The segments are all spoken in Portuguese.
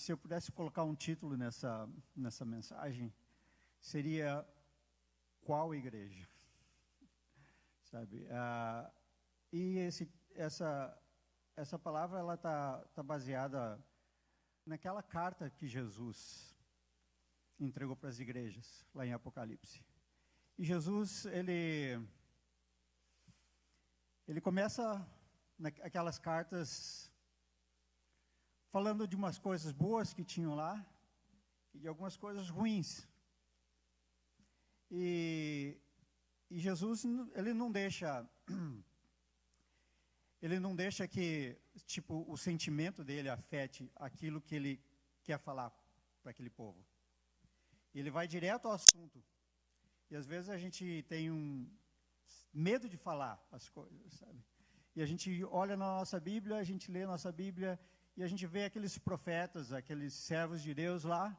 se eu pudesse colocar um título nessa mensagem, seria Qual Igreja? Sabe? E essa palavra ela tá baseada naquela carta que Jesus entregou para as igrejas, lá em Apocalipse. E Jesus, ele começa aquelas cartas falando de umas coisas boas que tinham lá e de algumas coisas ruins. E Jesus, ele não deixa que, tipo, o sentimento dele afete aquilo que ele quer falar para aquele povo. Ele vai direto ao assunto. E às vezes a gente tem medo de falar as coisas, sabe? E a gente olha na nossa Bíblia, a gente lê a nossa Bíblia, e a gente vê aqueles profetas, aqueles servos de Deus lá.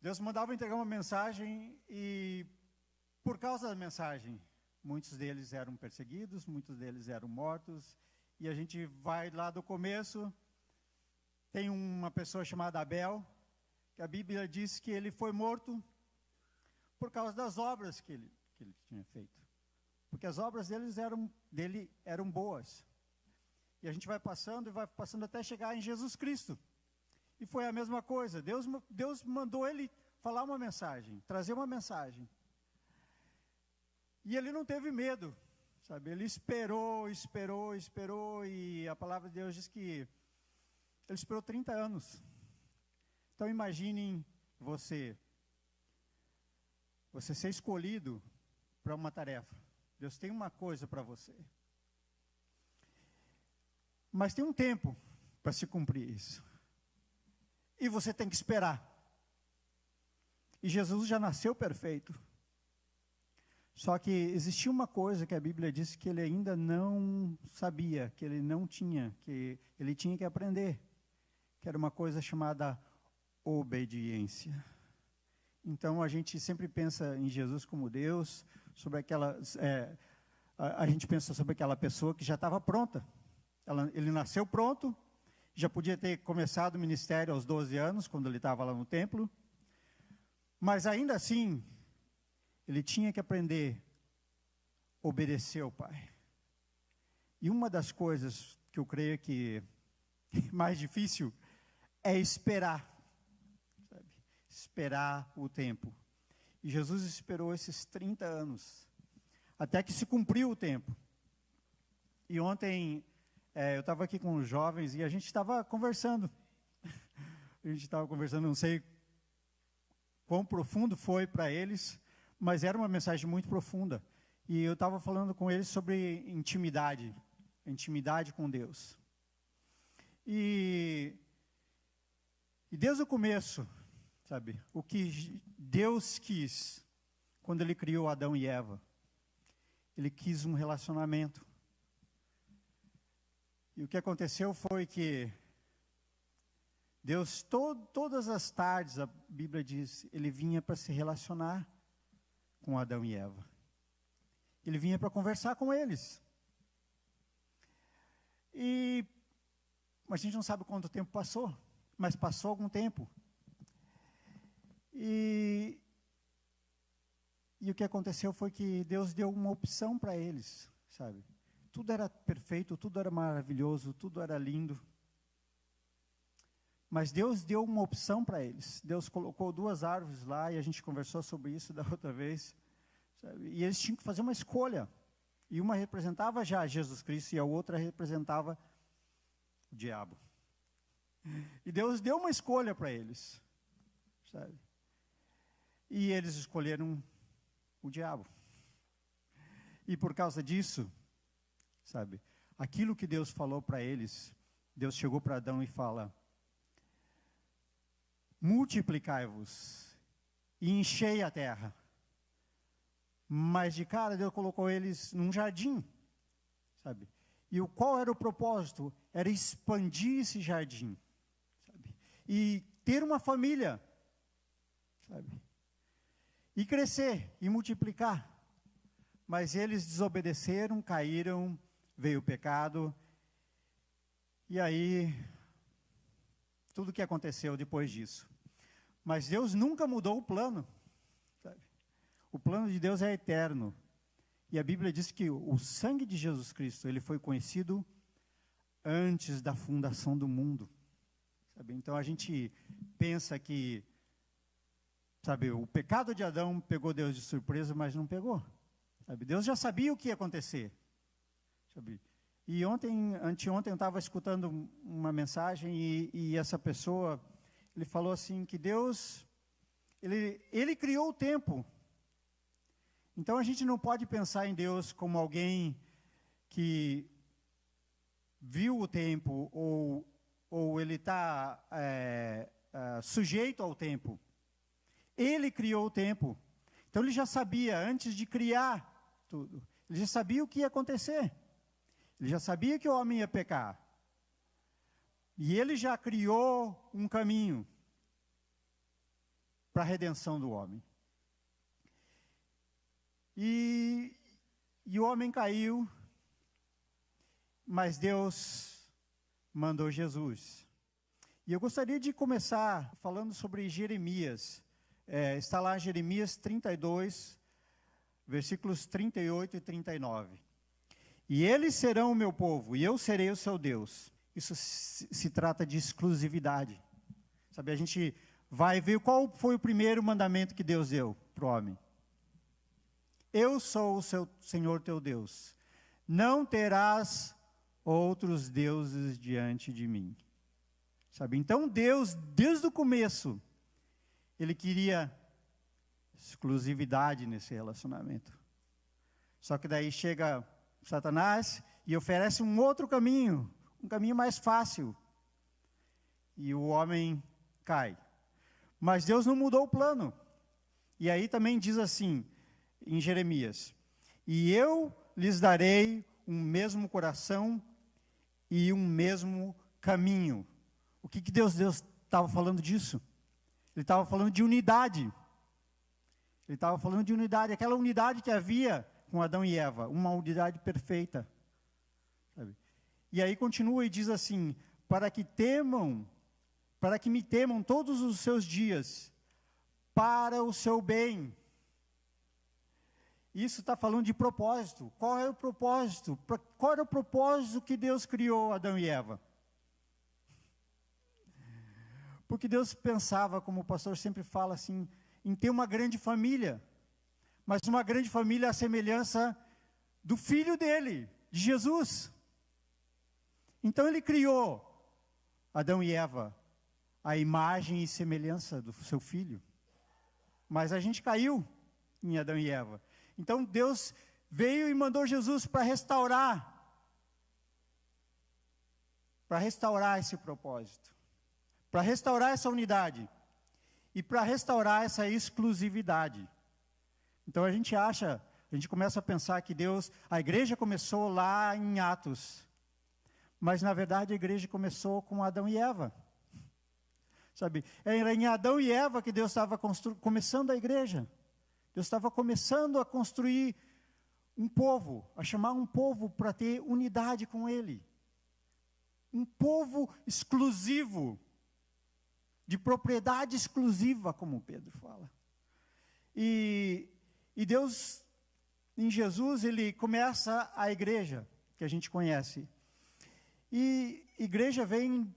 Deus mandava entregar uma mensagem e, por causa da mensagem, muitos deles eram perseguidos, muitos deles eram mortos. E a gente vai lá do começo, tem uma pessoa chamada Abel, que a Bíblia diz que ele foi morto por causa das obras que ele tinha feito. Porque as obras dele eram boas. E a gente vai passando até chegar em Jesus Cristo. E foi a mesma coisa. Deus mandou ele falar uma mensagem, trazer uma mensagem. E ele não teve medo, sabe? Ele esperou, e a palavra de Deus diz que ele esperou 30 anos. Então imaginem você ser escolhido para uma tarefa. Deus tem uma coisa para você. Mas tem um tempo para se cumprir isso. E você tem que esperar. E Jesus já nasceu perfeito. Só que existia uma coisa que a Bíblia diz que ele ainda não sabia, que ele não tinha, que ele tinha que aprender. Que era uma coisa chamada obediência. Então a gente sempre pensa em Jesus como Deus, a gente pensa sobre aquela pessoa que já estava pronta. Ele nasceu pronto, já podia ter começado o ministério aos 12 anos, quando ele estava lá no templo. Mas ainda assim, ele tinha que aprender a obedecer ao Pai. E uma das coisas que eu creio que é mais difícil é esperar. Sabe? Esperar o tempo. E Jesus esperou esses 30 anos, até que se cumpriu o tempo. E ontem eu estava aqui com os jovens e a gente estava conversando. Não sei quão profundo foi para eles, mas era uma mensagem muito profunda. E eu estava falando com eles sobre intimidade com Deus. E desde o começo, sabe, o que Deus quis, quando Ele criou Adão e Eva, Ele quis um relacionamento. E o que aconteceu foi que Deus, todas as tardes, a Bíblia diz, Ele vinha para se relacionar com Adão e Eva. Ele vinha para conversar com eles. Mas a gente não sabe quanto tempo passou, mas passou algum tempo. E o que aconteceu foi que Deus deu uma opção para eles, sabe? Tudo era perfeito, tudo era maravilhoso, tudo era lindo. Mas Deus deu uma opção para eles. Deus colocou 2 árvores lá, e a gente conversou sobre isso da outra vez. Sabe? E eles tinham que fazer uma escolha. E uma representava já Jesus Cristo, e a outra representava o diabo. E Deus deu uma escolha para eles. Sabe? E eles escolheram o diabo. E por causa disso, sabe, aquilo que Deus falou para eles, Deus chegou para Adão e fala: multiplicai-vos e enchei a terra. Mas de cara Deus colocou eles num jardim, sabe? E qual era o propósito? Era expandir esse jardim, sabe? E ter uma família, sabe? E crescer e multiplicar. Mas eles desobedeceram, caíram, veio o pecado. E aí tudo que aconteceu depois disso. Mas Deus nunca mudou o plano. Sabe? O plano de Deus é eterno. E a Bíblia diz que o sangue de Jesus Cristo, ele foi conhecido antes da fundação do mundo. Sabe? Então a gente pensa que, sabe, o pecado de Adão pegou Deus de surpresa, mas não pegou. Sabe? Deus já sabia o que ia acontecer. Sabe? E anteontem eu estava escutando uma mensagem e essa pessoa, ele falou assim que Deus, ele criou o tempo. Então a gente não pode pensar em Deus como alguém que viu o tempo ou ele está sujeito ao tempo. Ele criou o tempo. Então ele já sabia, antes de criar tudo, ele já sabia o que ia acontecer. Ele já sabia que o homem ia pecar. E ele já criou um caminho para a redenção do homem. E o homem caiu, mas Deus mandou Jesus. E eu gostaria de começar falando sobre Jeremias. Está lá em Jeremias 32, versículos 38 e 39. E eles serão o meu povo, e eu serei o seu Deus. Isso se trata de exclusividade. Sabe, a gente vai ver qual foi o primeiro mandamento que Deus deu para o homem. Eu sou o seu Senhor teu Deus. Não terás outros deuses diante de mim. Sabe, então Deus, desde o começo, ele queria exclusividade nesse relacionamento. Só que daí chega Satanás e oferece um outro caminho, um caminho mais fácil. E o homem cai. Mas Deus não mudou o plano. E aí também diz assim, em Jeremias: e eu lhes darei um mesmo coração e um mesmo caminho. O que Deus estava falando disso? Ele estava falando de unidade. Ele estava falando de unidade, aquela unidade que havia com Adão e Eva, uma unidade perfeita. Sabe? E aí continua e diz assim: para que me temam todos os seus dias, para o seu bem. Isso está falando de propósito. Qual é o propósito? Qual era o propósito que Deus criou Adão e Eva? Porque Deus pensava, como o pastor sempre fala assim, em ter uma grande família. Mas uma grande família à semelhança do Filho dele, de Jesus. Então ele criou Adão e Eva, a imagem e semelhança do seu Filho. Mas a gente caiu em Adão e Eva. Então Deus veio e mandou Jesus para restaurar esse propósito, para restaurar essa unidade e para restaurar essa exclusividade. Então a gente começa a pensar que a igreja começou lá em Atos, mas na verdade a igreja começou com Adão e Eva. Sabe, era em Adão e Eva que Deus estava começando a igreja. Deus estava começando a construir um povo, a chamar um povo para ter unidade com Ele. Um povo exclusivo, de propriedade exclusiva, como Pedro fala. E Deus, em Jesus, Ele começa a igreja, que a gente conhece. E igreja vem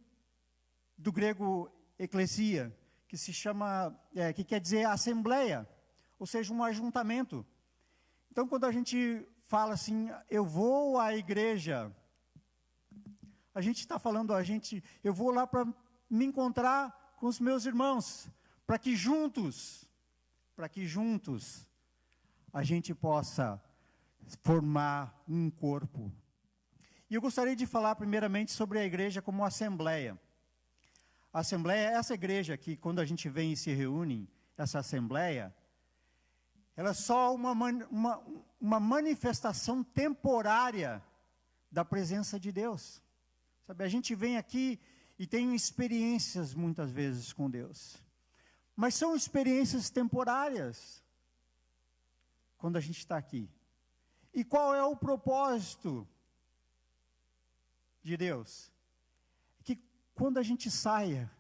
do grego eclesia, que quer dizer assembleia, ou seja, um ajuntamento. Então, quando a gente fala assim, eu vou à igreja, a gente está falando, eu vou lá para me encontrar com os meus irmãos, para que juntos a gente possa formar um corpo. E eu gostaria de falar primeiramente sobre a igreja como assembleia. A assembleia é essa igreja que, quando a gente vem e se reúne, essa assembleia, ela é só uma manifestação temporária da presença de Deus. Sabe, a gente vem aqui e tem experiências muitas vezes com Deus. Mas são experiências temporárias quando a gente está aqui. E qual é o propósito de Deus? Que quando a gente saia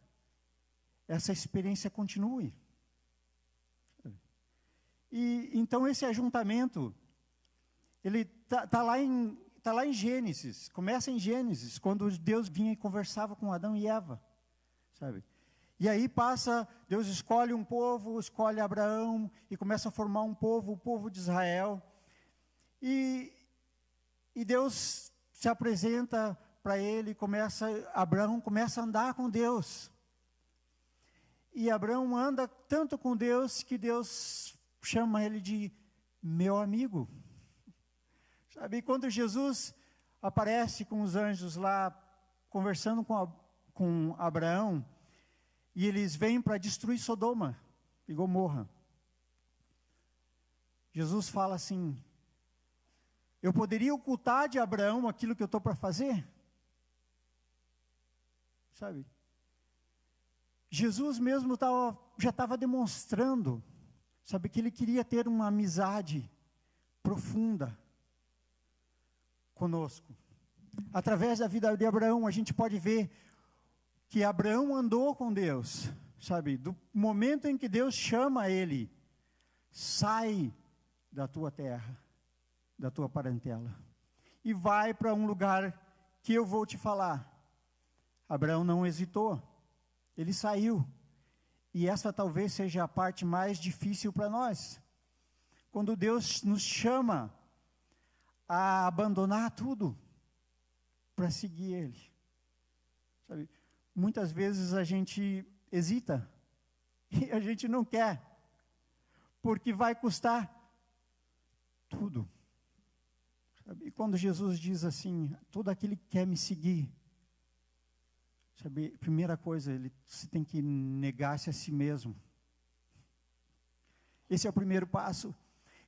essa experiência continue. E então esse ajuntamento, ele tá lá em Gênesis, começa em Gênesis, quando Deus vinha e conversava com Adão e Eva, sabe? E aí Deus escolhe um povo, escolhe Abraão e começa a formar um povo, o povo de Israel. E Deus se apresenta para ele, Abraão começa a andar com Deus. E Abraão anda tanto com Deus que Deus chama ele de meu amigo. Sabe, quando Jesus aparece com os anjos lá, conversando com Abraão, e eles vêm para destruir Sodoma e Gomorra, Jesus fala assim: eu poderia ocultar de Abraão aquilo que eu estou para fazer? Sabe? Jesus mesmo já estava demonstrando, sabe, que ele queria ter uma amizade profunda conosco. Através da vida de Abraão, a gente pode ver que Abraão andou com Deus, sabe? Do momento em que Deus chama ele, sai da tua terra, da tua parentela, e vai para um lugar que eu vou te falar. Abraão não hesitou, ele saiu. E essa talvez seja a parte mais difícil para nós. Quando Deus nos chama a abandonar tudo para seguir Ele. Sabe? Muitas vezes a gente hesita e a gente não quer, porque vai custar tudo. Sabe? E quando Jesus diz assim, todo aquele que quer me seguir, sabe, primeira coisa, você tem que negar-se a si mesmo. Esse é o primeiro passo.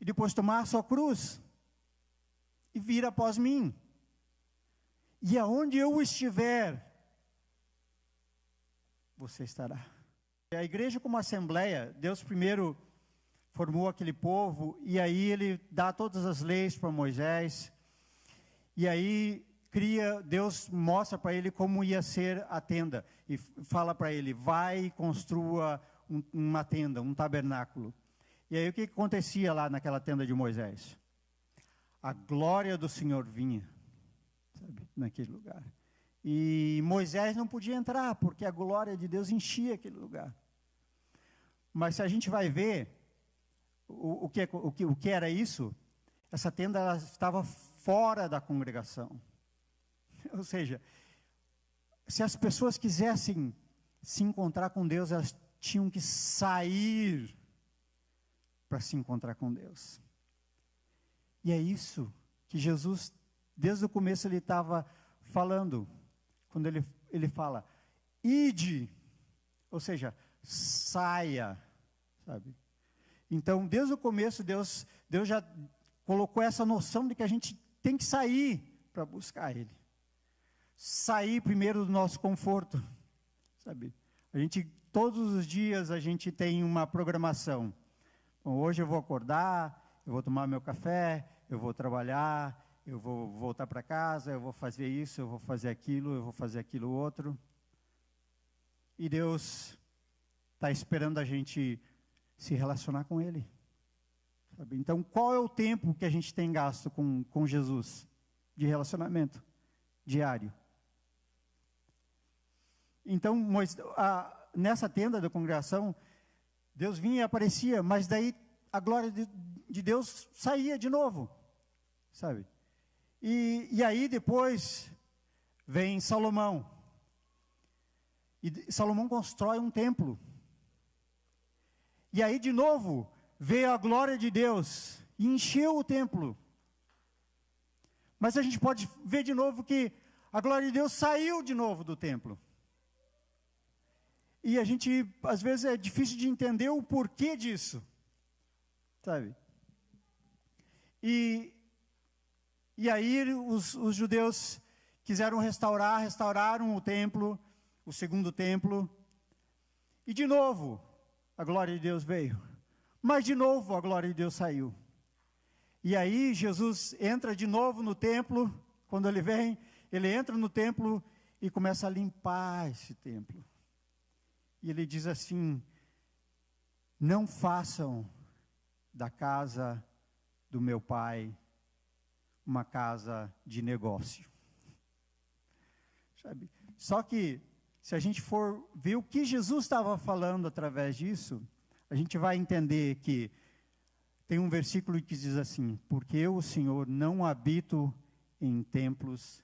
E depois tomar a sua cruz e vir após mim. E aonde eu estiver, você estará. A igreja como assembleia, Deus primeiro formou aquele povo, e aí Ele dá todas as leis para Moisés, e aí Deus mostra para ele como ia ser a tenda, e fala para ele, vai e construa uma tenda, um tabernáculo. E aí o que acontecia lá naquela tenda de Moisés? A glória do Senhor vinha, sabe, naquele lugar. E Moisés não podia entrar, porque a glória de Deus enchia aquele lugar. Mas se a gente vai ver o que era isso, essa tenda ela estava fora da congregação. Ou seja, se as pessoas quisessem se encontrar com Deus, elas tinham que sair para se encontrar com Deus. E é isso que Jesus, desde o começo, ele estava falando, quando ele fala, ide, ou seja, saia, sabe? Então, desde o começo, Deus já colocou essa noção de que a gente tem que sair para buscar Ele. Sair primeiro do nosso conforto, sabe? Todos os dias a gente tem uma programação. Bom, hoje eu vou acordar, eu vou tomar meu café, eu vou trabalhar, eu vou voltar para casa, eu vou fazer isso, eu vou fazer aquilo outro. E Deus está esperando a gente se relacionar com Ele. Sabe? Então, qual é o tempo que a gente tem gasto com Jesus de relacionamento diário? Então, nessa tenda da congregação, Deus vinha e aparecia, mas daí a glória de Deus saía de novo, sabe? E aí depois vem Salomão. E Salomão constrói um templo. E aí de novo veio a glória de Deus e encheu o templo. Mas a gente pode ver de novo que a glória de Deus saiu de novo do templo. E a gente, às vezes, é difícil de entender o porquê disso, sabe? E aí os judeus quiseram restauraram o templo, o segundo templo, e de novo a glória de Deus veio, mas de novo a glória de Deus saiu. E aí Jesus entra de novo no templo, quando ele vem, ele entra no templo e começa a limpar esse templo. E ele diz assim: não façam da casa do meu pai uma casa de negócio. Sabe? Só que, se a gente for ver o que Jesus estava falando através disso, a gente vai entender que tem um versículo que diz assim: porque eu, o Senhor, não habito em templos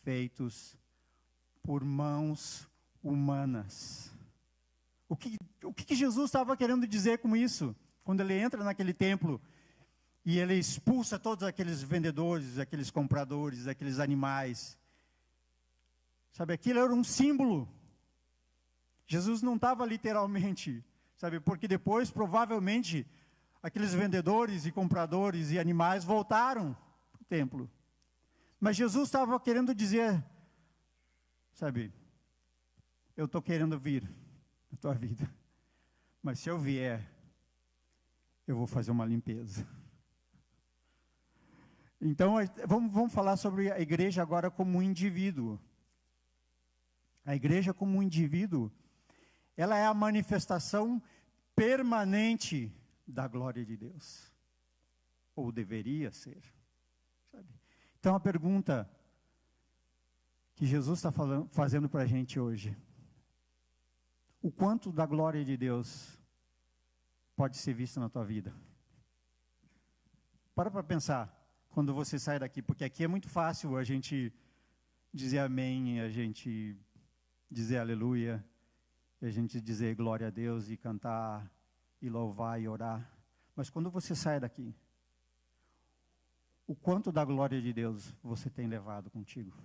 feitos por mãos humanas. O que Jesus estava querendo dizer com isso? Quando ele entra naquele templo e ele expulsa todos aqueles vendedores, aqueles compradores, aqueles animais. Sabe, aquilo era um símbolo. Jesus não estava literalmente, sabe, porque depois, provavelmente, aqueles vendedores e compradores e animais voltaram para o templo. Mas Jesus estava querendo dizer, sabe, eu estou querendo vir na tua vida, mas se eu vier, eu vou fazer uma limpeza. Então, vamos falar sobre a igreja agora como um indivíduo. A igreja como um indivíduo, ela é a manifestação permanente da glória de Deus. Ou deveria ser. Sabe? Então, a pergunta que Jesus está fazendo para a gente hoje: o quanto da glória de Deus pode ser visto na tua vida? Para pensar, quando você sai daqui, porque aqui é muito fácil a gente dizer amém, a gente dizer aleluia, a gente dizer glória a Deus e cantar e louvar e orar. Mas quando você sai daqui, o quanto da glória de Deus você tem levado contigo?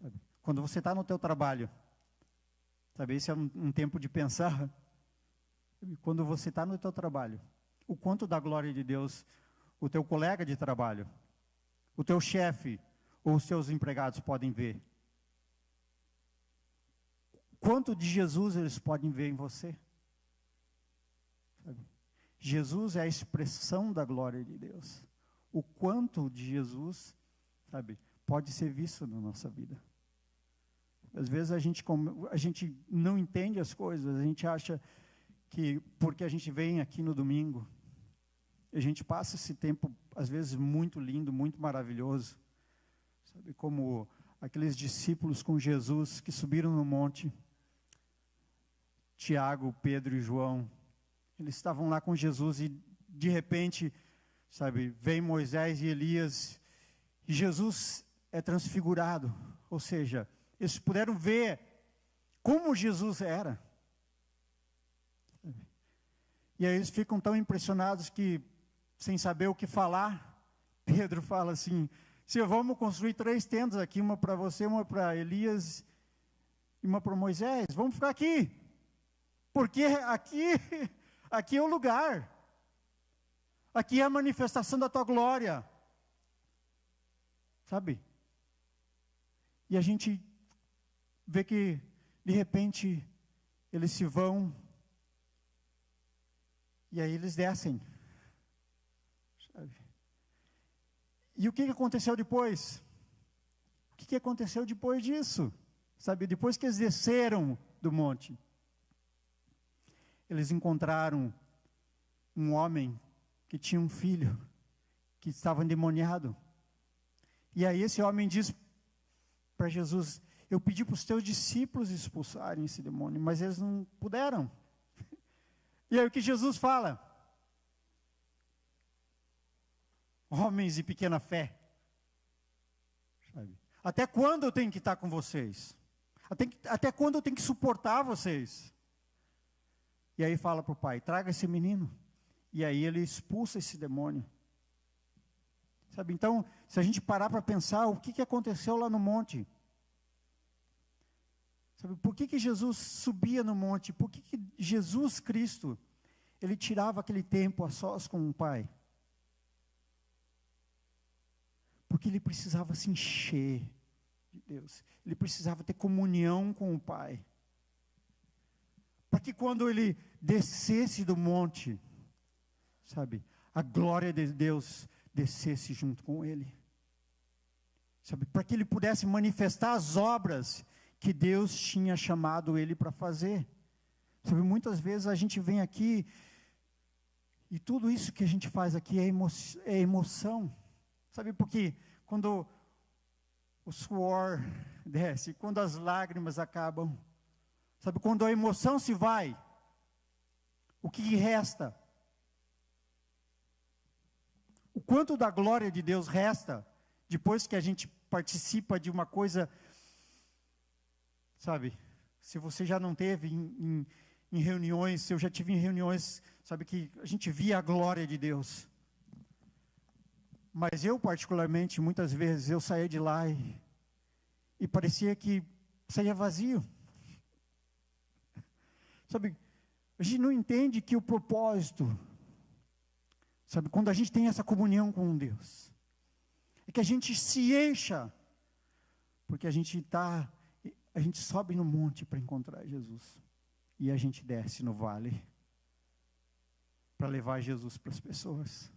Sabe? Quando você está no teu trabalho, sabe, esse é um tempo de pensar. Quando você está no teu trabalho, o quanto da glória de Deus o teu colega de trabalho, o teu chefe ou os seus empregados podem ver? Quanto de Jesus eles podem ver em você? Sabe? Jesus é a expressão da glória de Deus. O quanto de Jesus, sabe, pode ser visto na nossa vida. Às vezes a gente não entende as coisas, a gente acha que porque a gente vem aqui no domingo, a gente passa esse tempo, às vezes, muito lindo, muito maravilhoso. Sabe, como aqueles discípulos com Jesus que subiram no monte, Tiago, Pedro e João, eles estavam lá com Jesus e, de repente, sabe, vem Moisés e Elias, e Jesus é transfigurado. Ou seja, eles puderam ver como Jesus era. E aí eles ficam tão impressionados que, sem saber o que falar, Pedro fala assim: se vamos construir 3 tendas aqui, uma para você, uma para Elias e uma para Moisés, vamos ficar aqui, porque aqui é o lugar, aqui é a manifestação da tua glória, sabe? E a gente vê que, de repente, eles se vão, e aí eles descem. E o que aconteceu depois? O que aconteceu depois disso? Sabe, depois que eles desceram do monte, eles encontraram um homem que tinha um filho que estava endemoniado. E aí esse homem diz para Jesus: eu pedi para os teus discípulos expulsarem esse demônio, mas eles não puderam. E aí o que Jesus fala? Homens de pequena fé. Sabe? Até quando eu tenho que estar com vocês? Até quando eu tenho que suportar vocês? E aí fala para o pai: traga esse menino. E aí ele expulsa esse demônio. Sabe? Então, se a gente parar para pensar, o que aconteceu lá no monte? Sabe? Por que Jesus subia no monte? Por que Jesus Cristo, ele tirava aquele tempo a sós com o pai? Porque ele precisava se encher de Deus. Ele precisava ter comunhão com o Pai. Para que quando ele descesse do monte, sabe, a glória de Deus descesse junto com ele. Sabe, para que ele pudesse manifestar as obras que Deus tinha chamado ele para fazer. Sabe, muitas vezes a gente vem aqui e tudo isso que a gente faz aqui é emoção. Sabe, porque quando o suor desce, quando as lágrimas acabam, sabe, quando a emoção se vai, o que resta? O quanto da glória de Deus resta depois que a gente participa de uma coisa, sabe? Se você já não teve em reuniões, se eu já tive em reuniões, sabe, que a gente via a glória de Deus. Mas eu, particularmente, muitas vezes, eu saía de lá e parecia que saía vazio. Sabe, a gente não entende que o propósito, sabe, quando a gente tem essa comunhão com Deus, é que a gente se encha, porque a gente sobe no monte para encontrar Jesus, e a gente desce no vale, para levar Jesus para as pessoas.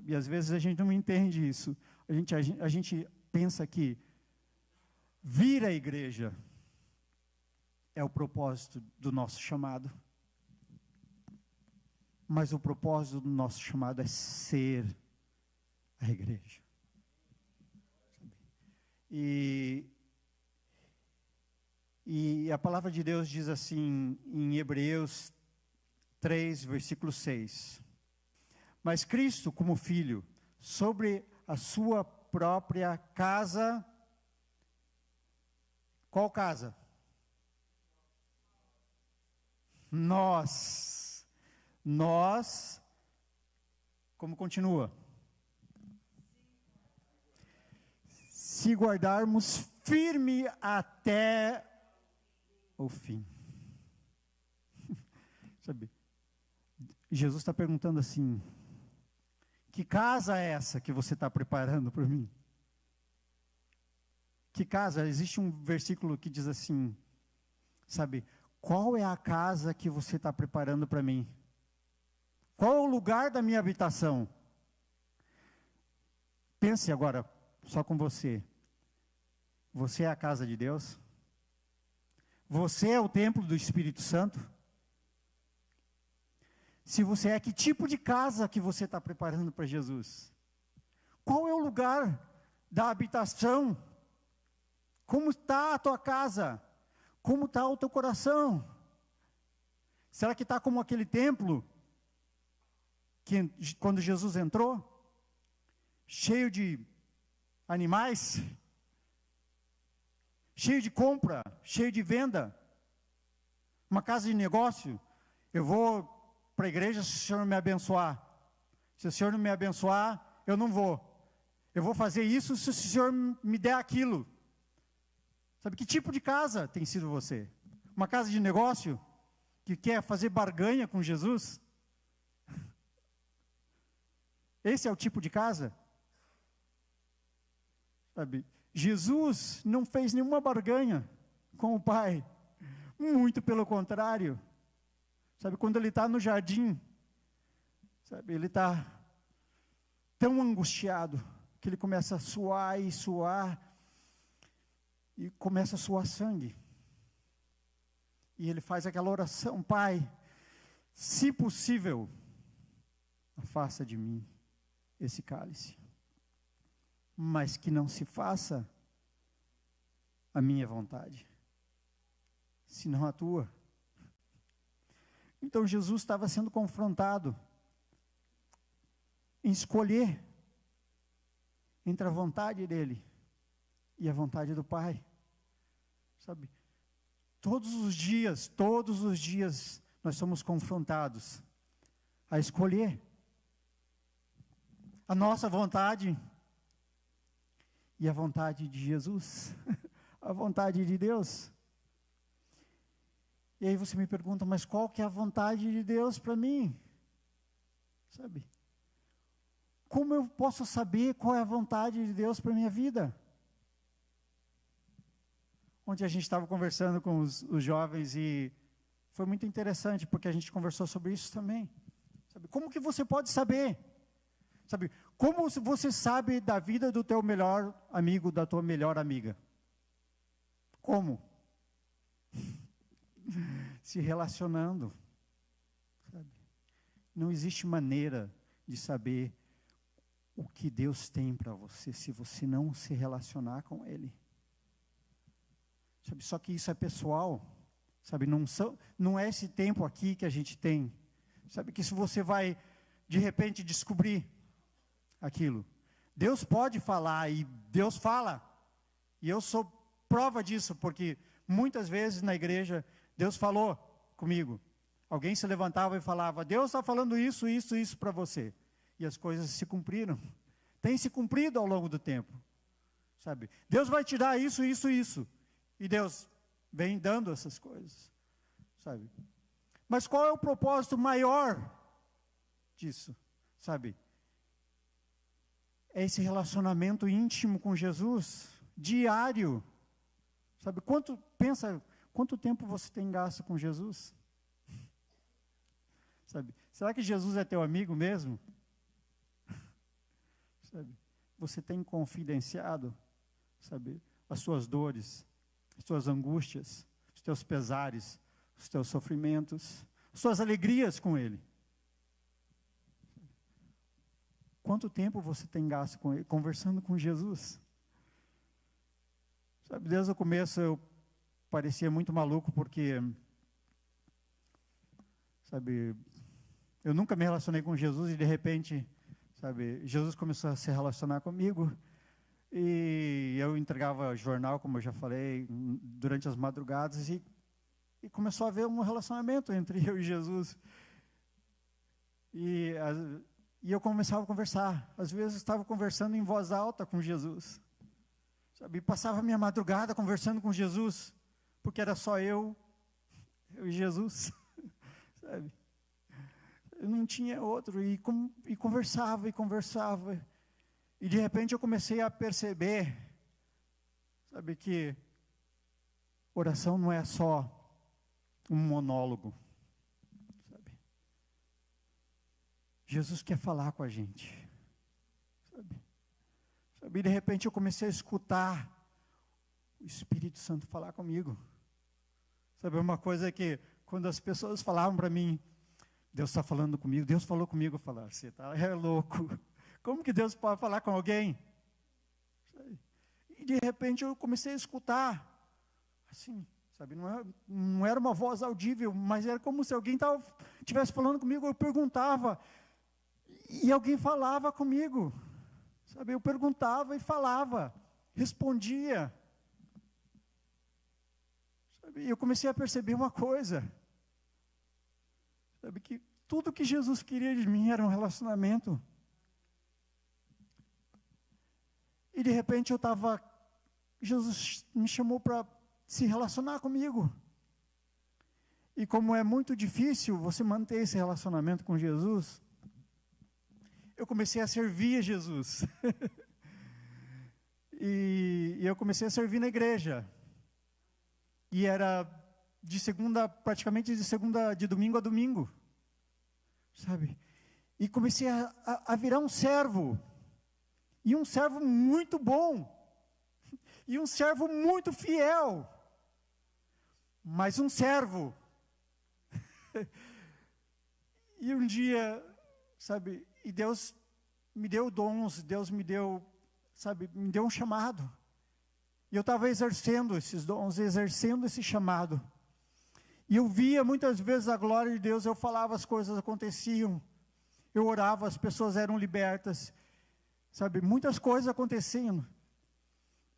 E às vezes a gente não entende isso. A gente pensa que vir à igreja é o propósito do nosso chamado. Mas o propósito do nosso chamado é ser a igreja. E a palavra de Deus diz assim, em Hebreus 3, versículo 6. Mas Cristo, como Filho, sobre a sua própria casa. Qual casa? Nós, como continua? Se guardarmos firme até o fim. Sabe, Jesus está perguntando assim, que casa é essa que você está preparando para mim? Que casa? Existe um versículo que diz assim, sabe, qual é a casa que você está preparando para mim? Qual é o lugar da minha habitação? Pense agora, só com você. Você é a casa de Deus? Você é o templo do Espírito Santo? Se você é, que tipo de casa que você está preparando para Jesus? Qual é o lugar da habitação? Como está a tua casa? Como está o teu coração? Será que está como aquele templo que quando Jesus entrou, cheio de animais, cheio de compra, cheio de venda, uma casa de negócio? Eu vou para a igreja se o Senhor me abençoar. Se o Senhor não me abençoar, eu não vou. Eu vou fazer isso se o Senhor me der aquilo. Sabe, que tipo de casa tem sido você? Uma casa de negócio que quer fazer barganha com Jesus? Esse é o tipo de casa? Sabe, Jesus não fez nenhuma barganha com o Pai. Muito pelo contrário. Sabe, quando ele está no jardim, sabe, ele está tão angustiado que ele começa a suar e suar, e começa a suar sangue. E ele faz aquela oração, Pai, se possível, afasta de mim esse cálice, mas que não se faça a minha vontade, senão a tua. Então Jesus estava sendo confrontado em escolher entre a vontade dele e a vontade do Pai. Sabe, todos os dias nós somos confrontados a escolher a nossa vontade e a vontade de Jesus, a vontade de Deus. E aí você me pergunta, mas qual que é a vontade de Deus para mim? Sabe, como eu posso saber qual é a vontade de Deus para a minha vida? Ontem a gente estava conversando com os jovens e foi muito interessante, porque a gente conversou sobre isso também. Sabe, como que você pode saber? Sabe, como você sabe da vida do teu melhor amigo, da tua melhor amiga? Como? se relacionando. Sabe? Não existe maneira de saber o que Deus tem para você se você não se relacionar com Ele. Sabe? Só que isso é pessoal. Sabe? Não é esse tempo aqui que a gente tem. Sabe? Que se você vai, de repente, descobrir aquilo. Deus pode falar e Deus fala. E eu sou prova disso, porque muitas vezes na igreja, Deus falou comigo. Alguém se levantava e falava, Deus está falando isso, isso, isso para você. E as coisas se cumpriram. Tem se cumprido ao longo do tempo. Sabe? Deus vai te dar isso, isso, isso. E Deus vem dando essas coisas. Sabe? Mas qual é o propósito maior disso? Sabe? É esse relacionamento íntimo com Jesus, diário. Sabe? Quanto tempo você tem gasto com Jesus? Sabe? Será que Jesus é teu amigo mesmo? Sabe? Você tem confidenciado, sabe, as suas dores, as suas angústias, os teus pesares, os teus sofrimentos, as suas alegrias com Ele? Quanto tempo você tem gasto com Ele, conversando com Jesus? Sabe, desde o começo eu parecia muito maluco, porque, sabe, eu nunca me relacionei com Jesus e de repente, sabe, Jesus começou a se relacionar comigo e eu entregava jornal, como eu já falei, durante as madrugadas e começou a haver um relacionamento entre eu e Jesus. E eu começava a conversar. Às vezes eu estava conversando em voz alta com Jesus. Sabe, e passava a minha madrugada conversando com Jesus, porque era só eu e Jesus. Sabe? Eu não tinha outro, e conversava, e conversava, e de repente eu comecei a perceber, sabe, que oração não é só um monólogo, sabe? Jesus quer falar com a gente, sabe, e de repente eu comecei a escutar o Espírito Santo falar comigo, sabe, uma coisa que, quando as pessoas falavam para mim, Deus está falando comigo, Deus falou comigo, eu falava, você é louco, como que Deus pode falar com alguém? E de repente eu comecei a escutar, assim, sabe, não era uma voz audível, mas era como se alguém estivesse falando comigo, eu perguntava, e alguém falava comigo, sabe, eu perguntava e falava, respondia, sabe, e eu comecei a perceber uma coisa, sabe, que tudo que Jesus queria de mim era um relacionamento. E de repente Jesus me chamou para se relacionar comigo. E como é muito difícil você manter esse relacionamento com Jesus, eu comecei a servir a Jesus. e eu comecei a servir na igreja. E era praticamente de domingo a domingo, sabe? E comecei a virar um servo, e um servo muito bom, e um servo muito fiel, mas um servo. E um dia, sabe, e Deus me deu dons, Deus me deu, sabe, me deu um chamado, e eu estava exercendo esses dons, exercendo esse chamado. E eu via muitas vezes a glória de Deus, eu falava, as coisas aconteciam. Eu orava, as pessoas eram libertas. Sabe, muitas coisas acontecendo.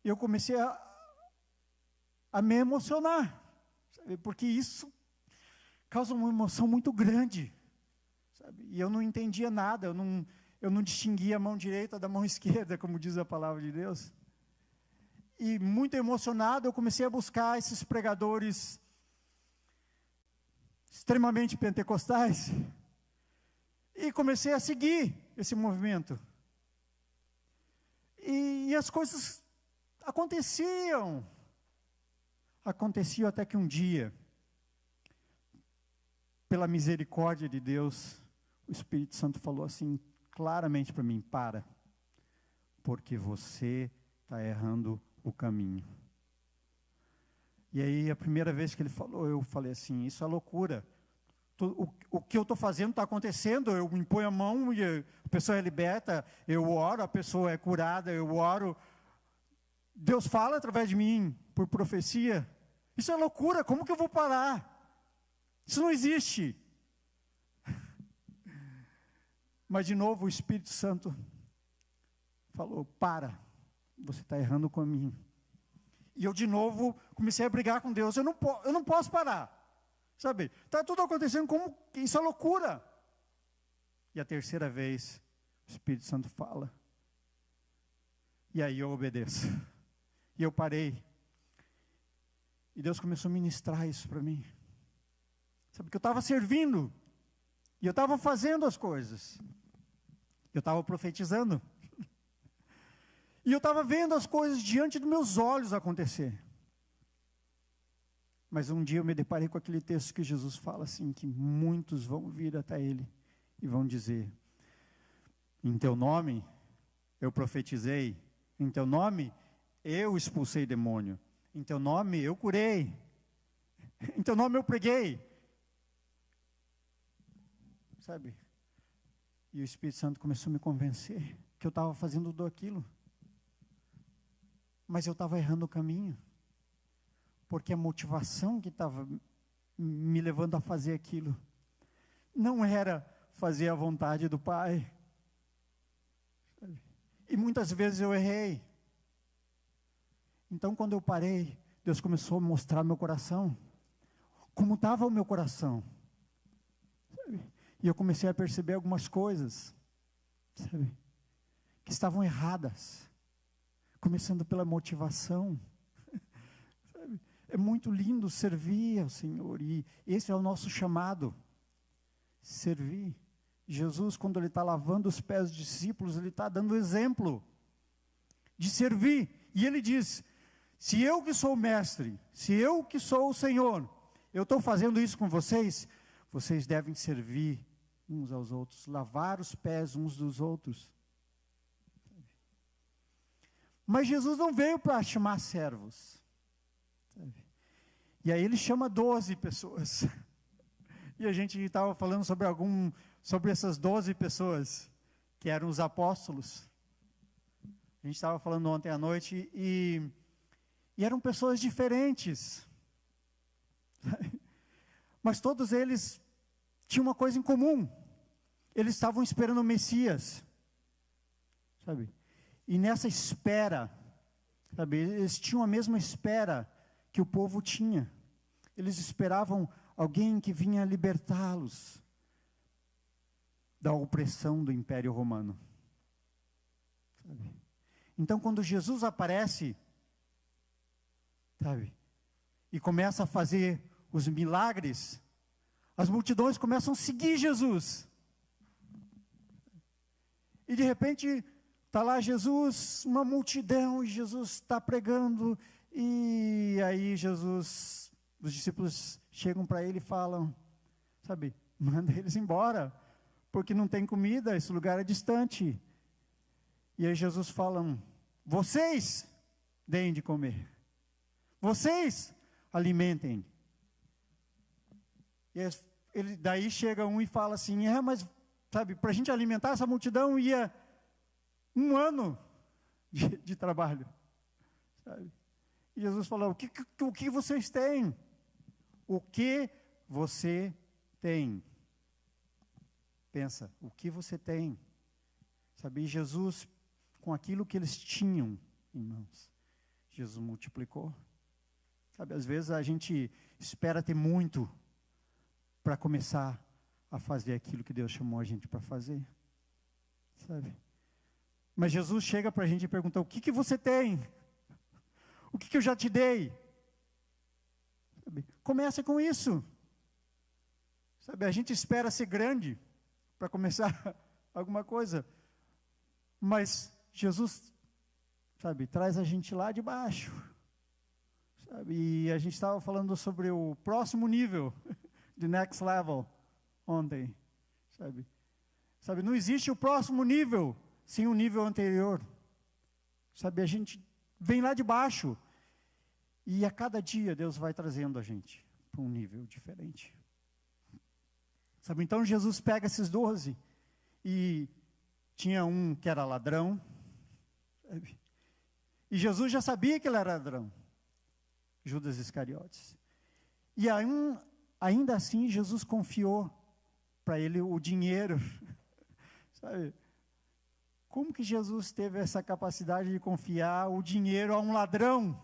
E eu comecei a me emocionar. Sabe, porque isso causa uma emoção muito grande. Sabe, e eu não entendia nada, eu não distinguia a mão direita da mão esquerda, como diz a palavra de Deus. E muito emocionado, eu comecei a buscar esses pregadores extremamente pentecostais, e comecei a seguir esse movimento, e as coisas aconteciam até que um dia, pela misericórdia de Deus, o Espírito Santo falou assim, claramente para mim, para, porque você está errando o caminho. E aí, a primeira vez que ele falou, eu falei assim, isso é loucura. O que eu estou fazendo está acontecendo, eu imponho a mão e a pessoa é liberta, eu oro, a pessoa é curada, eu oro. Deus fala através de mim, por profecia. Isso é loucura, como que eu vou parar? Isso não existe. Mas de novo o Espírito Santo falou, para, você está errando o caminho. E eu de novo comecei a brigar com Deus, eu não posso parar. Sabe, está tudo acontecendo como, isso é loucura. E a terceira vez, o Espírito Santo fala. E aí eu obedeço. E eu parei. E Deus começou a ministrar isso para mim. Sabe, que eu estava servindo. E eu estava fazendo as coisas. Eu estava profetizando. E eu estava vendo as coisas diante dos meus olhos acontecer. Mas um dia eu me deparei com aquele texto que Jesus fala assim, que muitos vão vir até Ele e vão dizer, em Teu nome eu profetizei, em Teu nome eu expulsei demônio, em Teu nome eu curei, em Teu nome eu preguei. Sabe? E o Espírito Santo começou a me convencer que eu estava fazendo tudo aquilo. Mas eu estava errando o caminho. Porque a motivação que estava me levando a fazer aquilo não era fazer a vontade do Pai. E muitas vezes eu errei. Então quando eu parei, Deus começou a mostrar meu coração. Como estava o meu coração. E eu comecei a perceber algumas coisas, sabe, que estavam erradas. Começando pela motivação. Sabe? É muito lindo servir ao Senhor. E esse é o nosso chamado. Servir. Jesus, quando Ele está lavando os pés dos discípulos, Ele está dando exemplo de servir. E Ele diz, se eu que sou o mestre, se eu que sou o Senhor, eu estou fazendo isso com vocês, vocês devem servir uns aos outros, lavar os pés uns dos outros. Mas Jesus não veio para chamar servos. Sabe? E aí Ele chama 12 pessoas. E a gente estava falando sobre essas 12 pessoas, que eram os apóstolos. A gente estava falando ontem à noite, e eram pessoas diferentes. Mas todos eles tinham uma coisa em comum. Eles estavam esperando o Messias. Sabe? E nessa espera, sabe, eles tinham a mesma espera que o povo tinha. Eles esperavam alguém que vinha libertá-los da opressão do Império Romano. Sabe? Então, quando Jesus aparece, sabe, e começa a fazer os milagres, as multidões começam a seguir Jesus. E de repente está lá Jesus, uma multidão, e Jesus está pregando, e aí os discípulos chegam para Ele e falam, sabe, manda eles embora, porque não tem comida, esse lugar é distante. E aí Jesus fala, vocês deem de comer, vocês alimentem. E daí chega um e fala assim, mas, sabe, para a gente alimentar essa multidão ia 1 ano de trabalho, sabe? E Jesus falou, o que vocês têm? O que você tem? Pensa, o que você tem? Sabe, e Jesus, com aquilo que eles tinham em mãos, Jesus multiplicou. Sabe, às vezes a gente espera ter muito para começar a fazer aquilo que Deus chamou a gente para fazer, sabe? Mas Jesus chega para a gente e pergunta, o que você tem? O que eu já te dei? Sabe? Começa com isso. Sabe, a gente espera ser grande para começar alguma coisa. Mas Jesus, sabe, traz a gente lá de baixo. Sabe? E a gente estava falando sobre o próximo nível, the next level, ontem. Sabe, não existe o próximo nível sem o nível anterior. Sabe, a gente vem lá de baixo. E a cada dia Deus vai trazendo a gente para um nível diferente. Sabe, então Jesus pega esses 12 e tinha um que era ladrão, sabe? E Jesus já sabia que ele era ladrão, Judas Iscariotes. E ainda assim Jesus confiou para ele o dinheiro, sabe? Como que Jesus teve essa capacidade de confiar o dinheiro a um ladrão?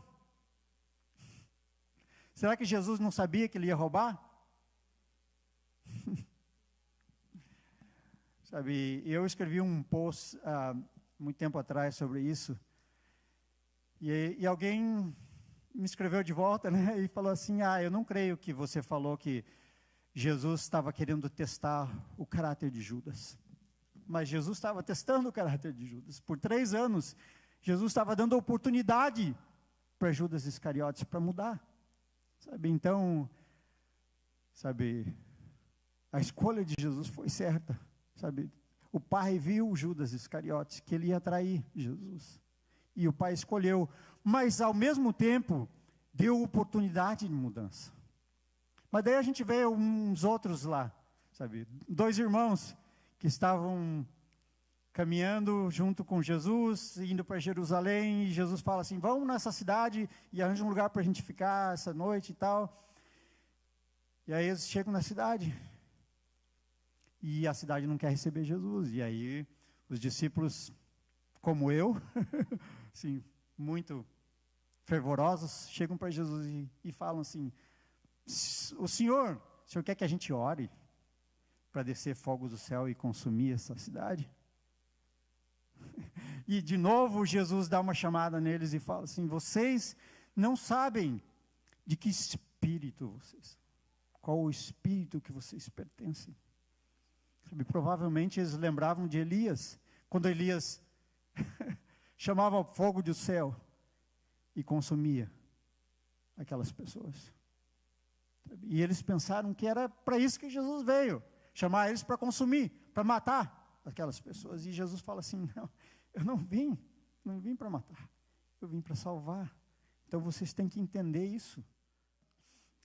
Será que Jesus não sabia que ele ia roubar? Sabe, eu escrevi um post muito tempo atrás sobre isso, e alguém me escreveu de volta, né, e falou assim, eu não creio que você falou que Jesus estava querendo testar o caráter de Judas. Mas Jesus estava testando o caráter de Judas. Por 3 anos, Jesus estava dando oportunidade para Judas Iscariotes para mudar. Sabe, então, sabe, a escolha de Jesus foi certa. Sabe, o pai viu Judas Iscariotes, que ele ia trair Jesus. E o pai escolheu, mas ao mesmo tempo, deu oportunidade de mudança. Mas daí a gente vê uns outros lá, sabe, 2 irmãos que estavam caminhando junto com Jesus, indo para Jerusalém, e Jesus fala assim, vamos nessa cidade e arranja um lugar para a gente ficar essa noite e tal. E aí eles chegam na cidade, e a cidade não quer receber Jesus, e aí os discípulos, como eu, assim, muito fervorosos, chegam para Jesus e falam assim, o senhor quer que a gente ore para descer fogo do céu e consumir essa cidade? E de novo Jesus dá uma chamada neles e fala assim, vocês não sabem de que espírito vocês, qual o espírito que vocês pertencem. Sabe, provavelmente eles lembravam de Elias, quando Elias chamava fogo do céu e consumia aquelas pessoas. E eles pensaram que era para isso que Jesus veio, chamar eles para consumir, para matar aquelas pessoas. E Jesus fala assim, não, eu não vim para matar, eu vim para salvar. Então vocês têm que entender isso.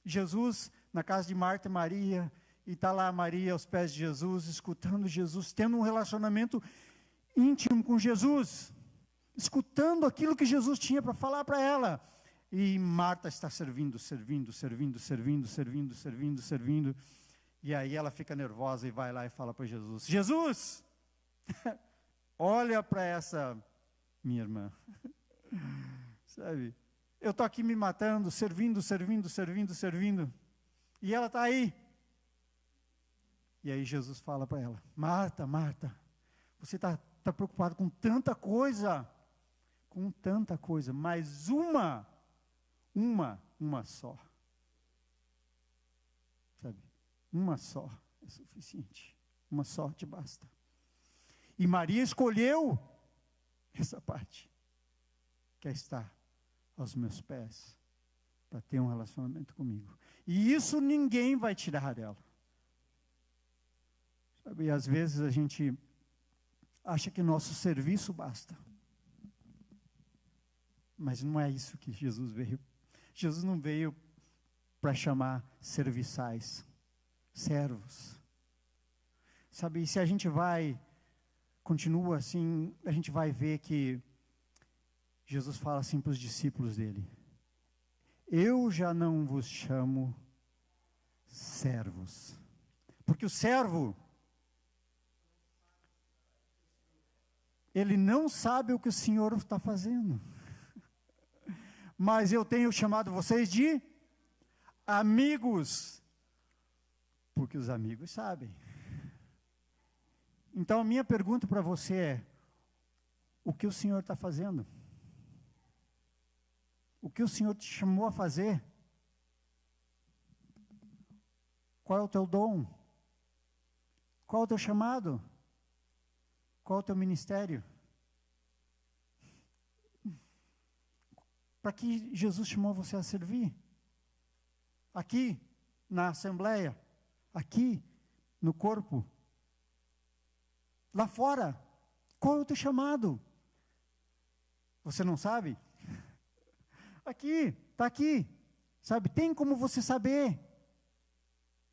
Jesus, na casa de Marta e Maria, e está lá Maria aos pés de Jesus, escutando Jesus, tendo um relacionamento íntimo com Jesus, escutando aquilo que Jesus tinha para falar para ela. E Marta está servindo. E aí ela fica nervosa e vai lá e fala para Jesus, Jesus, olha para essa minha irmã. Sabe, eu estou aqui me matando, servindo. E ela está aí. E aí Jesus fala para ela, Marta, você está preocupado com tanta coisa, mas uma só. Sabe, uma só é suficiente, uma só te basta. E Maria escolheu essa parte, que é estar aos meus pés, para ter um relacionamento comigo. E isso ninguém vai tirar dela. Sabe, às vezes a gente acha que nosso serviço basta. Mas não é isso que Jesus veio. Jesus não veio para chamar serviçais, servos. Sabe, e se a gente continua assim, a gente vai ver que Jesus fala assim para os discípulos dele, eu já não vos chamo servos. Porque o servo, ele não sabe o que o Senhor está fazendo. Mas eu tenho chamado vocês de amigos, porque os amigos sabem. Então a minha pergunta para você é, o que o Senhor está fazendo? O que o Senhor te chamou a fazer? Qual é o teu dom? Qual é o teu chamado? Qual é o teu ministério? Para que Jesus chamou você a servir? Aqui, na Assembleia, aqui, no corpo, lá fora, qual é o teu chamado? Você não sabe? Aqui, está aqui, sabe? Tem como você saber.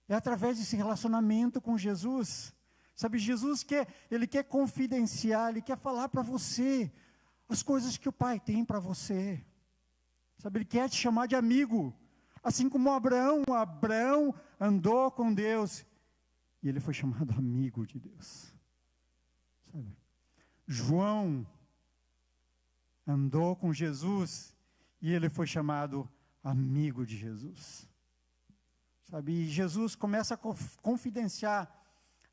É através desse relacionamento com Jesus. Sabe, Jesus Ele quer confidenciar, Ele quer falar para você as coisas que o Pai tem para você. Sabe, Ele quer te chamar de amigo. Assim como Abraão andou com Deus. E ele foi chamado amigo de Deus. Sabe? João andou com Jesus. E ele foi chamado amigo de Jesus. Sabe? E Jesus começa a confidenciar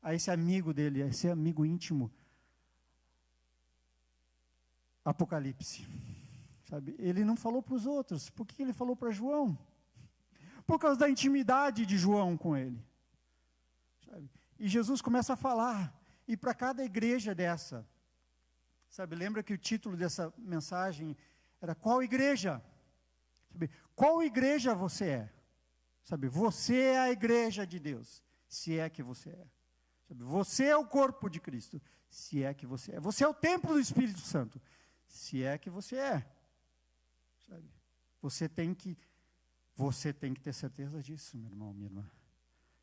a esse amigo dele, a esse amigo íntimo. Apocalipse. Sabe? Ele não falou para os outros. Por que ele falou para João? Por causa da intimidade de João com ele. Sabe? E Jesus começa a falar. E para cada igreja dessa. Sabe? Lembra que o título dessa mensagem era qual igreja? Sabe? Qual igreja você é? Sabe? Você é a igreja de Deus. Se é que você é. Sabe? Você é o corpo de Cristo. Se é que você é. Você é o templo do Espírito Santo. Se é que você é. Sabe? Você tem que ter certeza disso, meu irmão, minha irmã.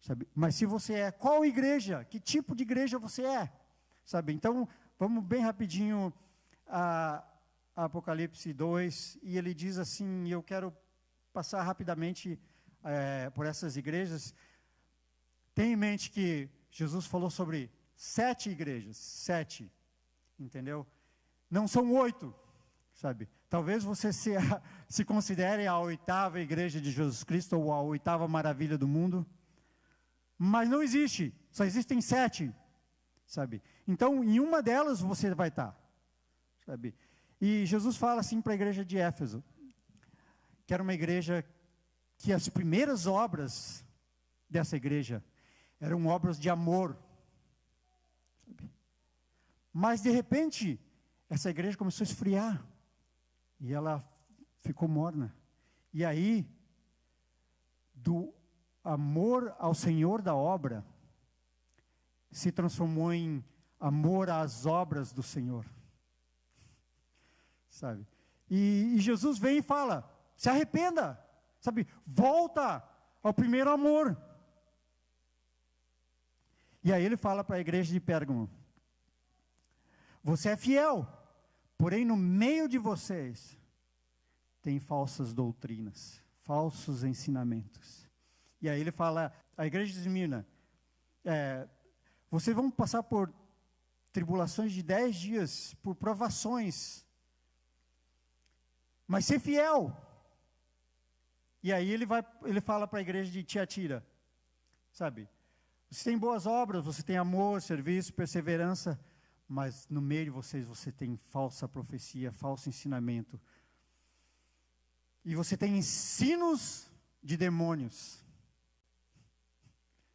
Sabe? Mas se você é, qual igreja? Que tipo de igreja você é? Sabe? Então, vamos bem rapidinho a Apocalipse 2, e ele diz assim, e eu quero passar rapidamente por essas igrejas. Tenha em mente que Jesus falou sobre 7 igrejas, 7, entendeu? Não são 8, sabe? Talvez você se considere a 8ª igreja de Jesus Cristo, ou a 8ª maravilha do mundo, mas não existe, só existem 7, sabe? Então, em uma delas você vai estar, sabe? E Jesus fala assim para a igreja de Éfeso, que era uma igreja que as primeiras obras dessa igreja eram obras de amor, sabe? Mas de repente, essa igreja começou a esfriar, e ela ficou morna. E aí, do amor ao Senhor da obra, se transformou em amor às obras do Senhor. Sabe? E Jesus vem e fala, se arrependa, sabe? Volta ao primeiro amor. E aí ele fala para a igreja de Pérgamo, você é fiel, porém no meio de vocês tem falsas doutrinas, falsos ensinamentos. E aí ele fala, a igreja de Esmirna, vocês vão passar por tribulações de 10 dias, por provações, mas ser fiel. E aí ele fala para a igreja de Tiatira, sabe, você tem boas obras, você tem amor, serviço, perseverança, mas no meio de vocês você tem falsa profecia, falso ensinamento. E você tem ensinos de demônios.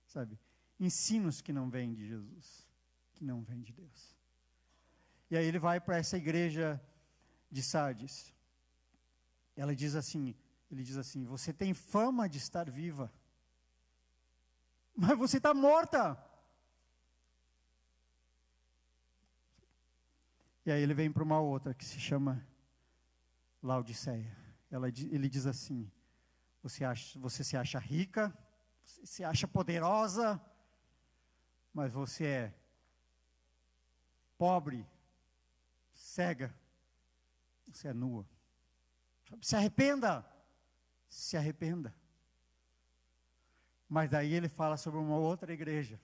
Sabe? Ensinos que não vêm de Jesus, que não vêm de Deus. E aí ele vai para essa igreja de Sardes. Ele diz assim, você tem fama de estar viva, mas você está morta. E aí ele vem para uma outra que se chama Laodiceia. Ele diz assim, você se acha rica, você se acha poderosa, mas você é pobre, cega, você é nua. Se arrependa, se arrependa. Mas daí ele fala sobre uma outra igreja,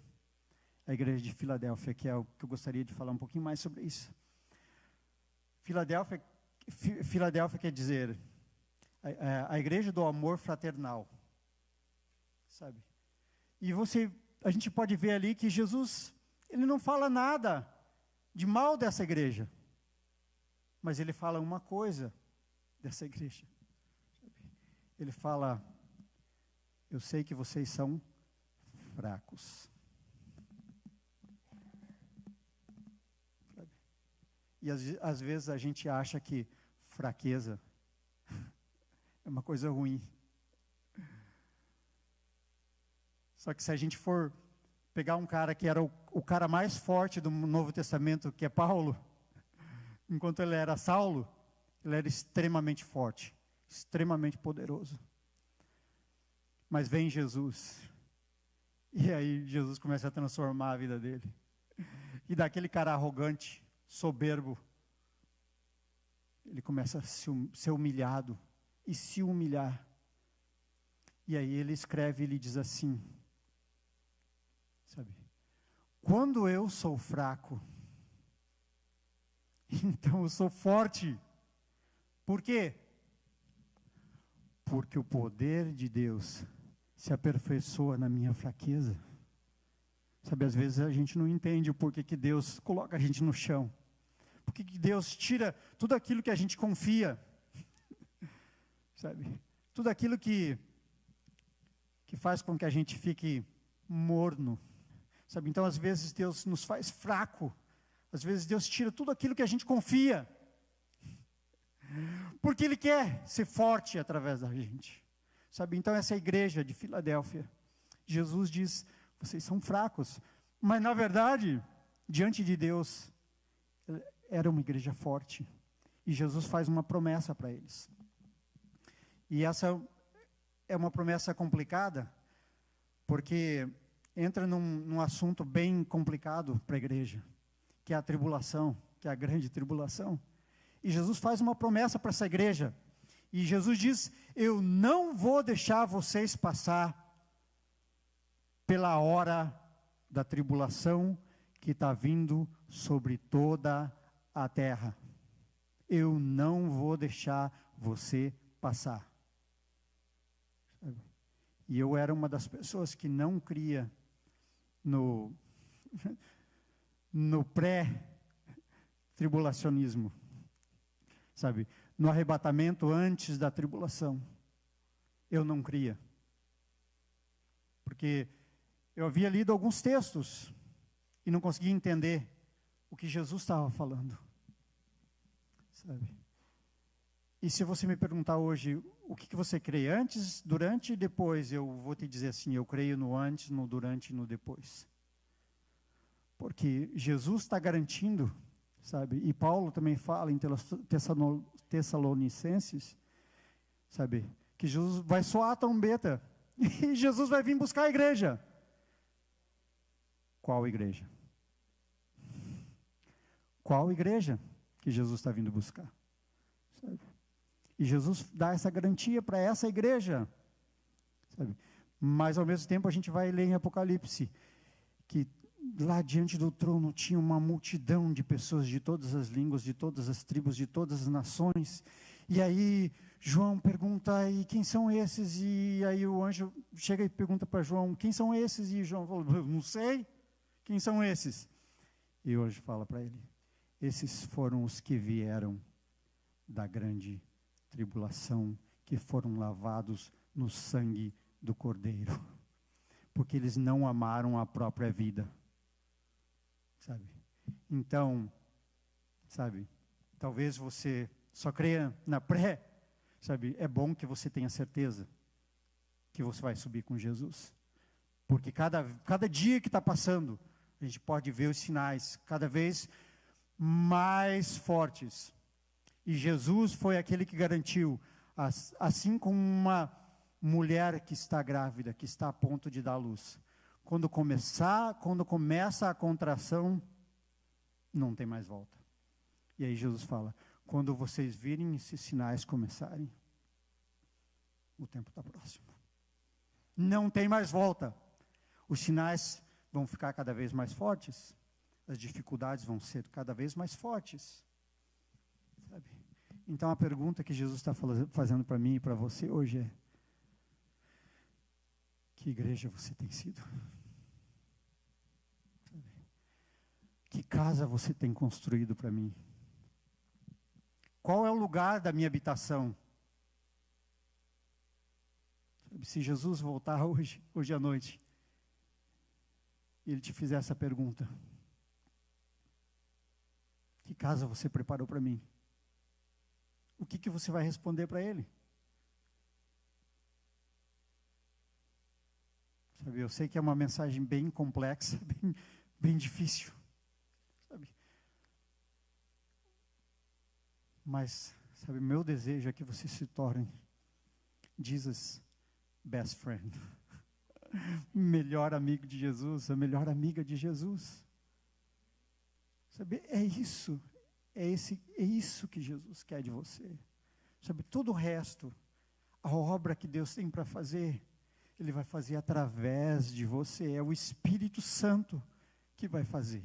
a igreja de Filadélfia, que é o que eu gostaria de falar um pouquinho mais sobre isso. Filadélfia quer dizer a igreja do amor fraternal, sabe? E a gente pode ver ali que Jesus, ele não fala nada de mal dessa igreja, mas ele fala uma coisa dessa igreja. Ele fala, eu sei que vocês são fracos. E às vezes a gente acha que fraqueza é uma coisa ruim. Só que se a gente for pegar um cara que era o cara mais forte do Novo Testamento, que é Paulo, enquanto ele era Saulo, ele era extremamente forte. extremamente poderoso. Mas vem Jesus, e aí Jesus começa a transformar a vida dele. E daquele cara arrogante, soberbo, ele começa a ser humilhado e se humilhar. E aí ele escreve, ele diz assim, sabe? Quando eu sou fraco, então eu sou forte. Por quê? Porque o poder de Deus se aperfeiçoa na minha fraqueza. Sabe, às vezes a gente não entende o porquê que Deus coloca a gente no chão. Por que Deus tira tudo aquilo que a gente confia. Sabe? Tudo aquilo que faz com que a gente fique morno. Sabe? Então, às vezes, Deus nos faz fraco. Às vezes, Deus tira tudo aquilo que a gente confia. Porque Ele quer ser forte através da gente. Sabe? Então, essa é a igreja de Filadélfia. Jesus diz, vocês são fracos. Mas, na verdade, diante de Deus, era uma igreja forte. E Jesus faz uma promessa para eles. E essa é uma promessa complicada, porque entra num assunto bem complicado para a igreja, que é a tribulação, que é a grande tribulação. E Jesus faz uma promessa para essa igreja. E Jesus diz, eu não vou deixar vocês passar pela hora da tribulação que está vindo sobre toda a terra. Eu não vou deixar você passar. E eu era uma das pessoas que não cria no pré-tribulacionismo, sabe? No arrebatamento antes da tribulação. Eu não cria. Porque eu havia lido alguns textos e não conseguia entender o que Jesus estava falando, sabe? E se você me perguntar hoje, o que você crê antes, durante e depois, eu vou te dizer assim, eu creio no antes, no durante e no depois. Porque Jesus está garantindo, sabe? E Paulo também fala em Tessalonicenses, sabe? Que Jesus vai soar a trombeta e Jesus vai vir buscar a igreja. Qual igreja? Qual igreja que Jesus está vindo buscar? Sabe? E Jesus dá essa garantia para essa igreja, sabe? Mas ao mesmo tempo a gente vai ler em Apocalipse, que lá diante do trono tinha uma multidão de pessoas de todas as línguas, de todas as tribos, de todas as nações. E aí João pergunta, e quem são esses? E aí o anjo chega e pergunta para João, quem são esses? E João falou, eu não sei, quem são esses? E o anjo fala para ele, esses foram os que vieram da grande tribulação, que foram lavados no sangue do Cordeiro, porque eles não amaram a própria vida, sabe? Então, sabe, talvez você só creia na pré, sabe? É bom que você tenha certeza que você vai subir com Jesus, porque cada dia que está passando, a gente pode ver os sinais cada vez mais fortes. E Jesus foi aquele que garantiu, assim como uma mulher que está grávida, que está a ponto de dar luz. Quando começa a contração, não tem mais volta. E aí Jesus fala, quando vocês virem esses sinais começarem, o tempo está próximo. Não tem mais volta. Os sinais vão ficar cada vez mais fortes, as dificuldades vão ser cada vez mais fortes. Sabe? Então a pergunta que Jesus está fazendo para mim e para você hoje é, que igreja você tem sido? Sabe? Que casa você tem construído para mim? Qual é o lugar da minha habitação? Sabe, se Jesus voltar hoje à noite, e Ele te fizer essa pergunta, que casa você preparou para mim? O que você vai responder para Ele? Sabe, eu sei que é uma mensagem bem complexa, bem difícil. Sabe? Mas Sabe, meu desejo é que você se torne Jesus' best friend. Melhor amigo de Jesus, a melhor amiga de Jesus. Sabe, é isso que Jesus quer de você. Sabe, todo o resto, a obra que Deus tem para fazer, Ele vai fazer através de você. É o Espírito Santo que vai fazer.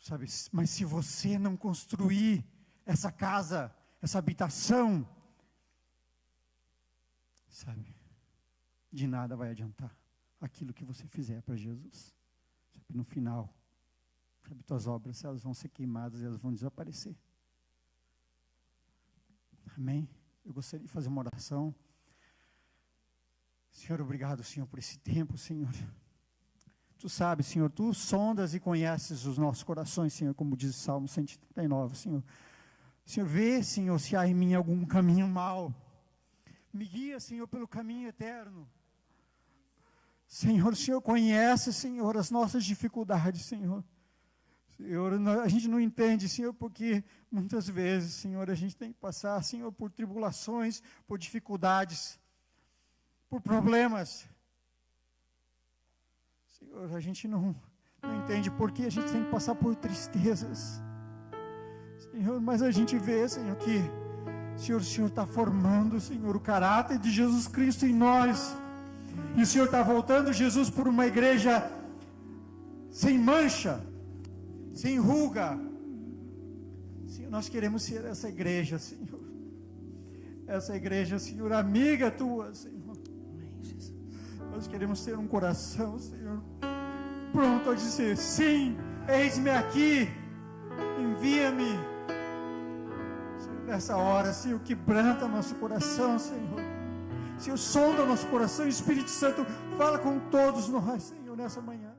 Sabe, mas se você não construir essa casa, essa habitação, sabe, de nada vai adiantar aquilo que você fizer para Jesus. Sabe, no final, sabe, tuas obras, elas vão ser queimadas e elas vão desaparecer. Amém? Eu gostaria de fazer uma oração. Senhor, obrigado, Senhor, por esse tempo, Senhor. Tu sabes, Senhor, Tu sondas e conheces os nossos corações, Senhor, como diz o Salmo 139, Senhor. Senhor, vê, Senhor, se há em mim algum caminho mau. Me guia, Senhor, pelo caminho eterno. Senhor, o Senhor conhece, Senhor, as nossas dificuldades, Senhor. Senhor, a gente não entende, Senhor, porque muitas vezes, Senhor, a gente tem que passar, Senhor, por tribulações, por dificuldades, por problemas. Senhor, a gente não entende porque a gente tem que passar por tristezas. Senhor, mas a gente vê, Senhor, que o Senhor está formando, Senhor, o caráter de Jesus Cristo em nós. E o Senhor está voltando, Jesus, por uma igreja sem mancha, sem ruga. Senhor, nós queremos ser essa igreja, Senhor. Essa igreja, Senhor, amiga Tua, Senhor. Nós queremos ter um coração, Senhor, pronto a dizer: sim, eis-me aqui, envia-me. Senhor, nessa hora, Senhor, quebranta nosso coração, Senhor. Senhor, sonda nosso coração. Espírito Santo, fala com todos nós, Senhor, nessa manhã.